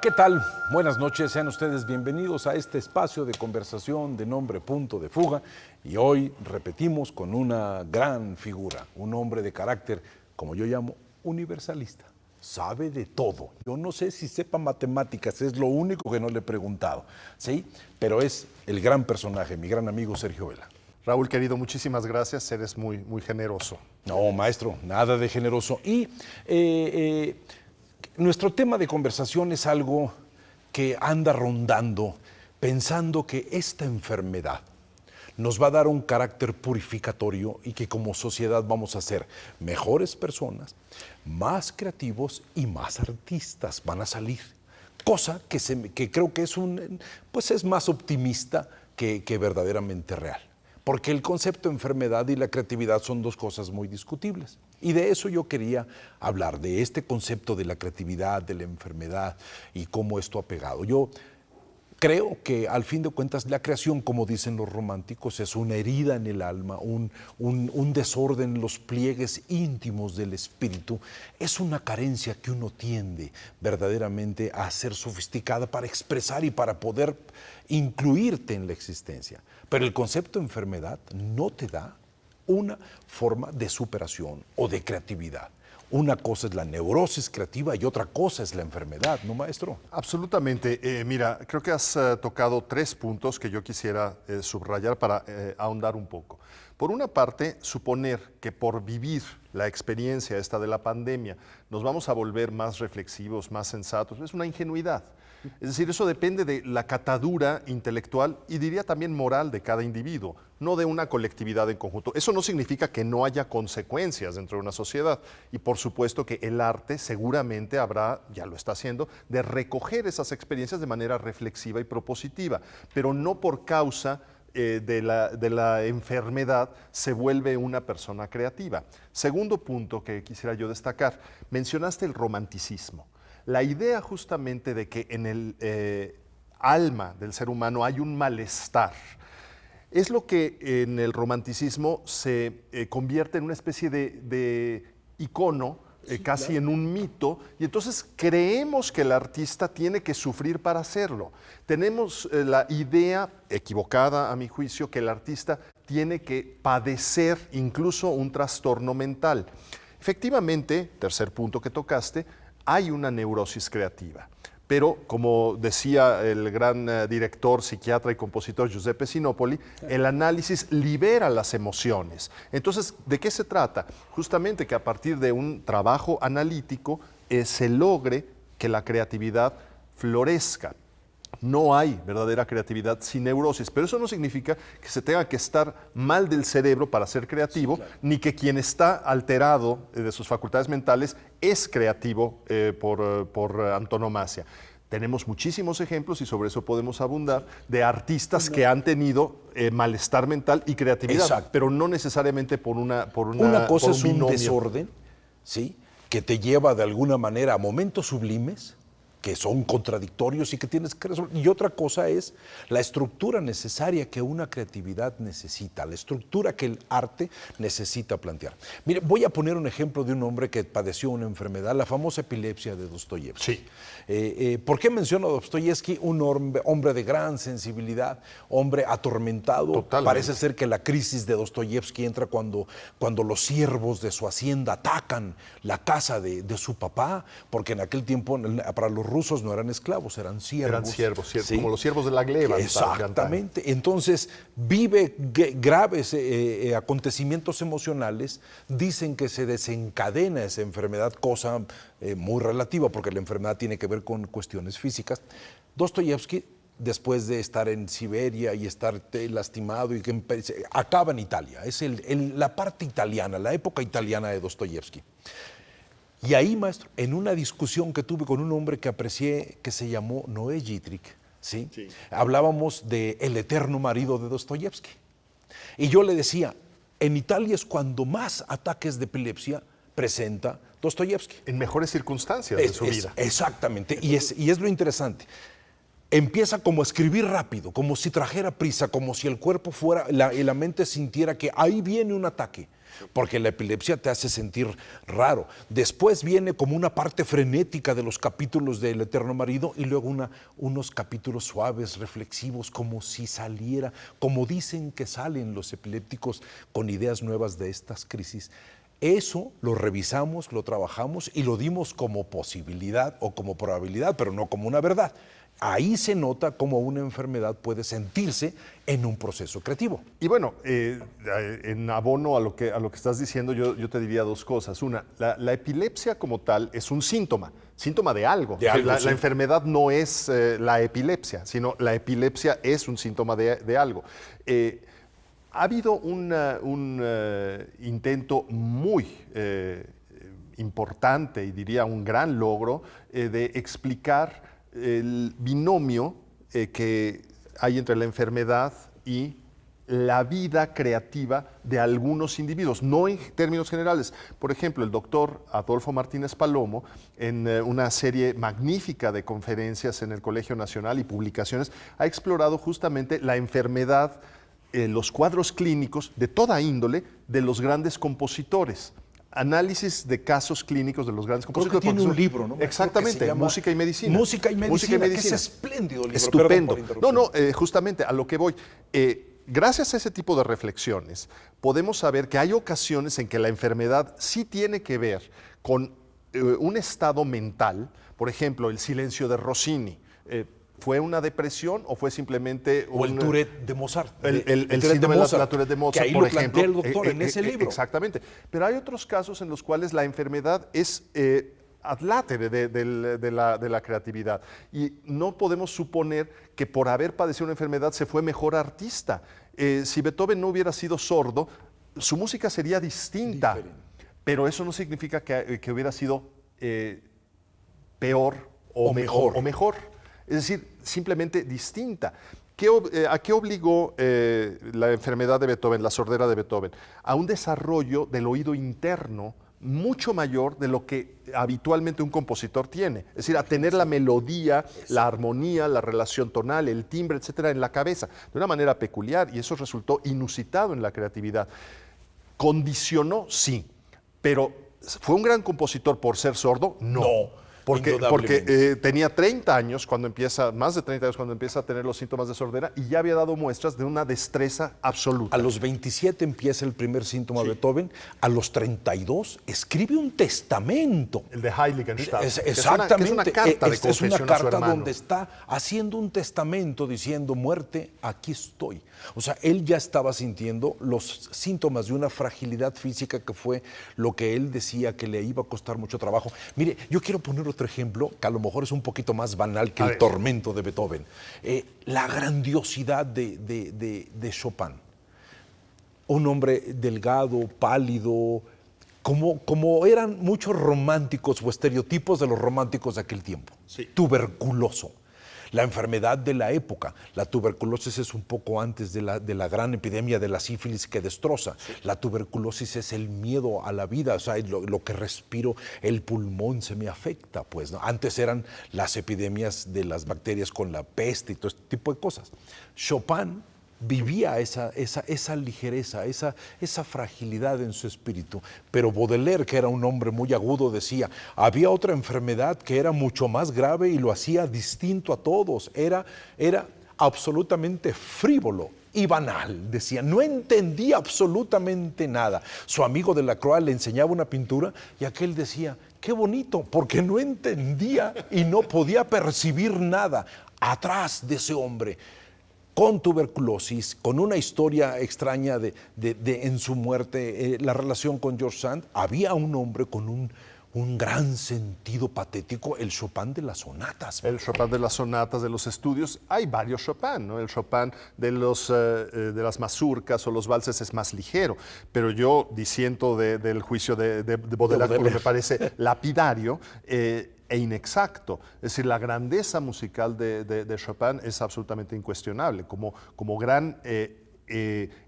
¿Qué tal? Buenas noches, sean ustedes bienvenidos a este espacio de conversación de nombre Punto de Fuga. Y hoy repetimos con una gran figura, un hombre de carácter, como yo llamo, universalista. Sabe de todo. Yo no sé si sepa matemáticas, es lo único que no le he preguntado, ¿sí? Pero es el gran personaje, mi gran amigo Sergio Vela. Raúl, querido, muchísimas gracias, eres muy generoso. No, maestro, nada de generoso. Y nuestro tema de conversación es algo que anda rondando, pensando que esta enfermedad nos va a dar un carácter purificatorio y que como sociedad vamos a ser mejores personas, más creativos y más artistas van a salir. Cosa que creo que es más optimista que verdaderamente real. Porque el concepto de enfermedad y la creatividad son dos cosas muy discutibles. Y de eso yo quería hablar, de este concepto de la creatividad, de la enfermedad y cómo esto ha pegado. Yo creo que al fin de cuentas la creación, como dicen los románticos, es una herida en el alma, un desorden en los pliegues íntimos del espíritu. Es una carencia que uno tiende verdaderamente a ser sofisticada para expresar y para poder incluirte en la existencia. Pero el concepto de enfermedad no te da una forma de superación o de creatividad. Una cosa es la neurosis creativa y otra cosa es la enfermedad, ¿no, maestro? Absolutamente. Mira, creo que has tocado 3 puntos que yo quisiera subrayar para ahondar un poco. Por una parte, suponer que por vivir la experiencia esta de la pandemia nos vamos a volver más reflexivos, más sensatos, es una ingenuidad. Es decir, eso depende de la catadura intelectual y diría también moral de cada individuo, no de una colectividad en conjunto. Eso no significa que no haya consecuencias dentro de una sociedad y por supuesto que el arte seguramente habrá, ya lo está haciendo, de recoger esas experiencias de manera reflexiva y propositiva, pero no por causa de la enfermedad se vuelve una persona creativa. Segundo punto que quisiera yo destacar, mencionaste el romanticismo. La idea justamente de que en el alma del ser humano hay un malestar es lo que en el romanticismo se convierte en una especie de icono, casi claro, en un mito, y entonces creemos que el artista tiene que sufrir para hacerlo. Tenemos la idea equivocada, a mi juicio, que el artista tiene que padecer incluso un trastorno mental. Efectivamente, tercer punto que tocaste, hay una neurosis creativa, pero como decía el gran director, psiquiatra y compositor Giuseppe Sinopoli, el análisis libera las emociones. Entonces, ¿de qué se trata? Justamente que a partir de un trabajo analítico se logre que la creatividad florezca. No hay verdadera creatividad sin neurosis, pero eso no significa que se tenga que estar mal del cerebro para ser creativo, sí, claro, ni que quien está alterado de sus facultades mentales es creativo por antonomasia. Tenemos muchísimos ejemplos y sobre eso podemos abundar de artistas que han tenido malestar mental y creatividad, exacto, pero no necesariamente por una cosa por es un desorden, ¿sí?, que te lleva de alguna manera a momentos sublimes, que son contradictorios y que tienes que resolver. Y otra cosa es la estructura necesaria que una creatividad necesita, la estructura que el arte necesita plantear. Mire, voy a poner un ejemplo de un hombre que padeció una enfermedad, la famosa epilepsia de Dostoyevsky. Sí. ¿Por qué menciono a Dostoyevsky? Un hombre de gran sensibilidad, hombre atormentado. Totalmente. Parece ser que la crisis de Dostoyevsky entra cuando los siervos de su hacienda atacan la casa de su papá, porque en aquel tiempo para los rusos no eran esclavos, eran siervos. Eran siervos, ¿sí?, como los siervos de la gleba. Exactamente. Entonces, vive graves acontecimientos emocionales, dicen que se desencadena esa enfermedad, cosa muy relativa, porque la enfermedad tiene que ver con cuestiones físicas. Dostoyevsky, después de estar en Siberia y estar lastimado, y que acaba en Italia. Es la parte italiana, la época italiana de Dostoyevsky. Y ahí, maestro, en una discusión que tuve con un hombre que aprecié, que se llamó Noé Gittrich, ¿sí? Sí. Hablábamos de El eterno marido de Dostoyevsky. Y yo le decía, en Italia es cuando más ataques de epilepsia presenta Dostoyevsky. En mejores circunstancias de su vida. Exactamente, y es lo interesante. Empieza como a escribir rápido, como si trajera prisa, como si el cuerpo fuera, y la mente sintiera que ahí viene un ataque. porque la epilepsia te hace sentir raro. Después viene como una parte frenética de los capítulos del Eterno Marido y luego unos capítulos suaves, reflexivos, como si saliera, como dicen que salen los epilépticos con ideas nuevas de estas crisis. Eso lo revisamos, lo trabajamos y lo dimos como posibilidad o como probabilidad, pero no como una verdad. Ahí se nota cómo una enfermedad puede sentirse en un proceso creativo. Y bueno, en abono a lo que estás diciendo, yo te diría dos cosas. Una, la epilepsia como tal es un síntoma de algo. De algo, sí. La enfermedad no es la epilepsia, sino la epilepsia es un síntoma de algo. Ha habido un intento muy importante y diría un gran logro de explicar el binomio que hay entre la enfermedad y la vida creativa de algunos individuos, no en términos generales. Por ejemplo, el doctor Adolfo Martínez Palomo, en una serie magnífica de conferencias en el Colegio Nacional y publicaciones, ha explorado justamente la enfermedad, los cuadros clínicos de toda índole de los grandes compositores. Análisis de casos clínicos de los grandes compositores. Creo que tiene un libro, ¿no? Exactamente, Música y Medicina. Música y Medicina, que es espléndido libro. Estupendo. Justamente a lo que voy. Gracias a ese tipo de reflexiones, podemos saber que hay ocasiones en que la enfermedad sí tiene que ver con un estado mental. Por ejemplo, el silencio de Rossini. ¿Fue una depresión o fue simplemente o el Tourette de Mozart? El síndrome de la Tourette de Mozart, que ahí por lo ejemplo. plantea el doctor en ese libro. Exactamente. Pero hay otros casos en los cuales la enfermedad es adlátere de la creatividad. Y no podemos suponer que por haber padecido una enfermedad se fue mejor artista. Si Beethoven no hubiera sido sordo, su música sería distinta. Diferente. Pero eso no significa que hubiera sido peor o mejor. Es decir, simplemente distinta. ¿A qué obligó la enfermedad de Beethoven, la sordera de Beethoven? A un desarrollo del oído interno mucho mayor de lo que habitualmente un compositor tiene. Es decir, a tener la melodía, la armonía, la relación tonal, el timbre, etcétera, en la cabeza, de una manera peculiar, y eso resultó inusitado en la creatividad. ¿Condicionó? Sí. Pero ¿fue un gran compositor por ser sordo? No. Porque tenía 30 años más de 30 años cuando empieza a tener los síntomas de sordera y ya había dado muestras de una destreza absoluta. A los 27 empieza el primer síntoma de Beethoven, a los 32 escribe un testamento. El de Heiligenstadt. Exactamente. Que es una carta de confesión es una carta a su hermano. Donde está haciendo un testamento diciendo, muerte, aquí estoy. O sea, él ya estaba sintiendo los síntomas de una fragilidad física que fue lo que él decía que le iba a costar mucho trabajo. Mire, yo quiero poner otro ejemplo que a lo mejor es un poquito más banal que el tormento de Beethoven. La grandiosidad de Chopin. Un hombre delgado, pálido, como eran muchos románticos o estereotipos de los románticos de aquel tiempo. Sí. Tuberculoso. La enfermedad de la época. La tuberculosis es un poco antes de la gran epidemia de la sífilis que destroza. Sí. La tuberculosis es el miedo a la vida, o sea, lo que respiro, el pulmón se me afecta, pues, ¿no? Antes eran las epidemias de las bacterias con la peste y todo este tipo de cosas. Chopin vivía esa ligereza, esa fragilidad en su espíritu. Pero Baudelaire, que era un hombre muy agudo, decía, había otra enfermedad que era mucho más grave y lo hacía distinto a todos. Era absolutamente frívolo y banal, decía, no entendía absolutamente nada. Su amigo Delacroix le enseñaba una pintura y aquel decía, qué bonito, porque no entendía y no podía percibir nada. Atrás de ese hombre, con tuberculosis, con una historia extraña en su muerte, la relación con George Sand, había un hombre con un gran sentido patético, el Chopin de las sonatas. El Chopin de las sonatas, de los estudios. Hay varios Chopin, ¿no? El Chopin de las mazurcas o los valses es más ligero, pero yo disiento del juicio de Baudelaire, porque me parece lapidario e inexacto. Es decir, la grandeza musical de Chopin es absolutamente incuestionable, como gran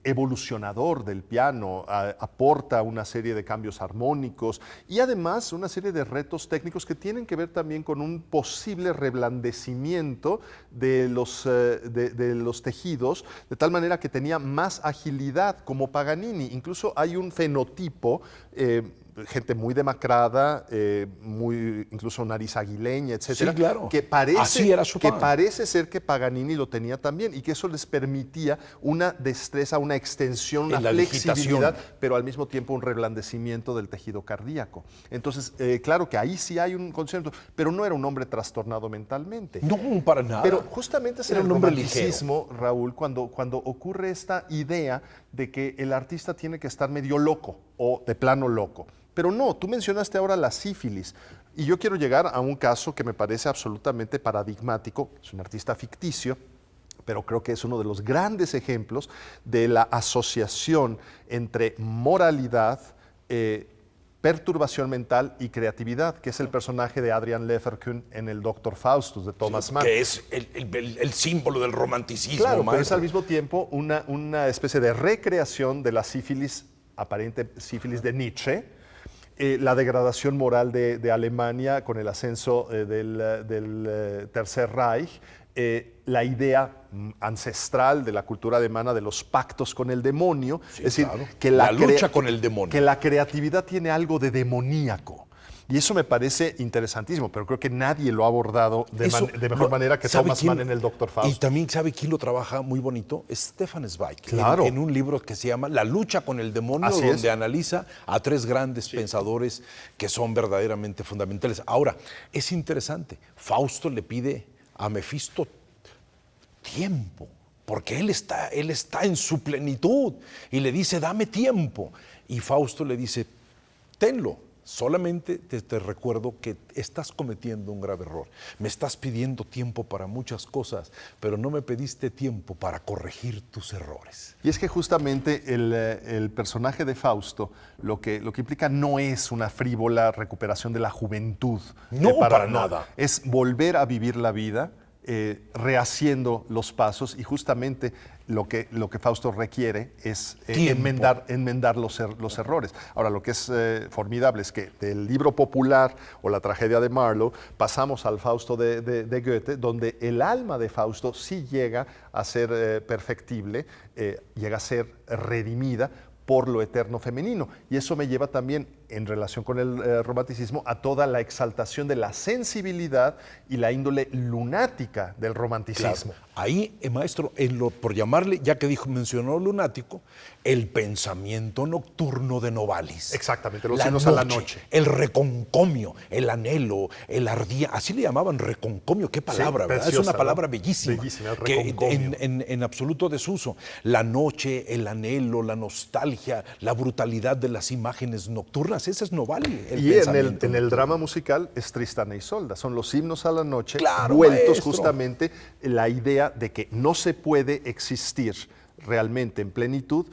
evolucionador del piano, aporta una serie de cambios armónicos y además una serie de retos técnicos que tienen que ver también con un posible reblandecimiento de los tejidos, de tal manera que tenía más agilidad como Paganini. Incluso hay un fenotipo, gente muy demacrada, incluso nariz aguileña, etcétera, Sí, claro. que Así era Chopin. parece ser que Paganini lo tenía también y que eso les permitía una destreza, una extensión, una En la flexibilidad, digitación. pero al mismo tiempo un reblandecimiento del tejido cardíaco. Entonces, claro que ahí sí hay un concierto, pero no era un hombre trastornado mentalmente. No, para nada. Pero justamente es en Era el un hombre romanticismo, Raúl, cuando ocurre esta idea de que el artista tiene que estar medio loco o de plano loco. Pero no, tú mencionaste ahora la sífilis y yo quiero llegar a un caso que me parece absolutamente paradigmático. Es un artista ficticio, pero creo que es uno de los grandes ejemplos de la asociación entre moralidad, perturbación mental y creatividad, que es el personaje de Adrian Leverkühn en el Doctor Faustus de Thomas Mann. Que es el símbolo del romanticismo, Claro, pero es maestro. al mismo tiempo una especie de recreación de la sífilis, aparente sífilis de Nietzsche, la degradación moral de Alemania con el ascenso del Tercer Reich, la idea ancestral de la cultura alemana de los pactos con el demonio, Sí, es decir, claro. que La lucha con el demonio. que la creatividad tiene algo de demoníaco. Y eso me parece interesantísimo, pero creo que nadie lo ha abordado de mejor manera que ¿sabe Thomas quién? Mann en el Doctor Y Faust. también sabe quién lo trabaja muy bonito, Stefan Zweig, Claro. en un libro que se llama La lucha con el demonio, Así donde es. analiza a tres grandes pensadores que son verdaderamente fundamentales. Ahora, es interesante, Fausto le pide a Mefisto tiempo, porque él está en su plenitud y le dice, dame tiempo. Y Fausto le dice, tenlo. Solamente te recuerdo que estás cometiendo un grave error. Me estás pidiendo tiempo para muchas cosas, pero no me pediste tiempo para corregir tus errores. Y es que justamente el personaje de Fausto lo que implica no es una frívola recuperación de la juventud. No, para nada. Es volver a vivir la vida, rehaciendo los pasos, y justamente lo que Fausto requiere es enmendar los errores. Ahora, lo que es formidable es que del libro popular o la tragedia de Marlowe pasamos al Fausto de Goethe, donde el alma de Fausto sí llega a ser perfectible, llega a ser redimida por lo eterno femenino. Y eso me lleva también, en relación con el romanticismo, a toda la exaltación de la sensibilidad y la índole lunática del romanticismo. Claro. Ahí, maestro, por llamarle, ya que mencionó lunático, el pensamiento nocturno de Novalis. Exactamente, los himnos a la noche. El reconcomio, el anhelo, el ardía, así le llamaban reconcomio, qué palabra, Sí, ¿verdad? preciosa, es una palabra ¿no? bellísima. Bellísima, el que reconcomio. en absoluto desuso. La noche, el anhelo, la nostalgia, la brutalidad de las imágenes nocturnas, ese es Novalis. Y en el drama musical es Tristán e Isolda, son los himnos a la noche, Claro, vueltos maestro. justamente la idea de que no se puede existir realmente en plenitud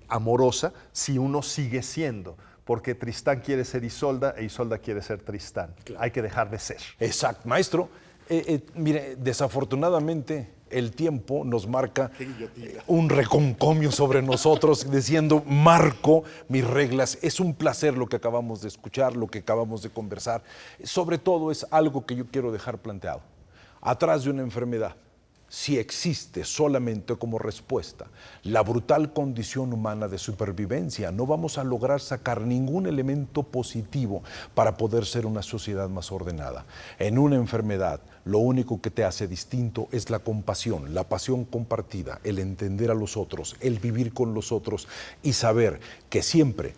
amorosa si uno sigue siendo, porque Tristán quiere ser Isolda e Isolda quiere ser Tristán. Claro. Hay que dejar de ser. Exacto, maestro. Mire, desafortunadamente el tiempo nos marca un reconcomio sobre nosotros, diciendo, marco mis reglas. Es un placer lo que acabamos de escuchar, lo que acabamos de conversar. Sobre todo es algo que yo quiero dejar planteado. Atrás de una enfermedad, si existe solamente como respuesta la brutal condición humana de supervivencia, no vamos a lograr sacar ningún elemento positivo para poder ser una sociedad más ordenada. En una enfermedad, lo único que te hace distinto es la compasión, la pasión compartida, el entender a los otros, el vivir con los otros y saber que siempre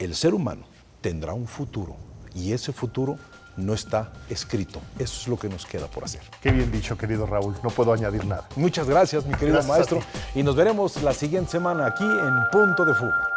el ser humano tendrá un futuro y ese futuro no está escrito. Eso es lo que nos queda por hacer. Qué bien dicho, querido Raúl. No puedo añadir nada. Muchas gracias, mi querido Gracias maestro. Y nos veremos la siguiente semana aquí en Punto de Fuga.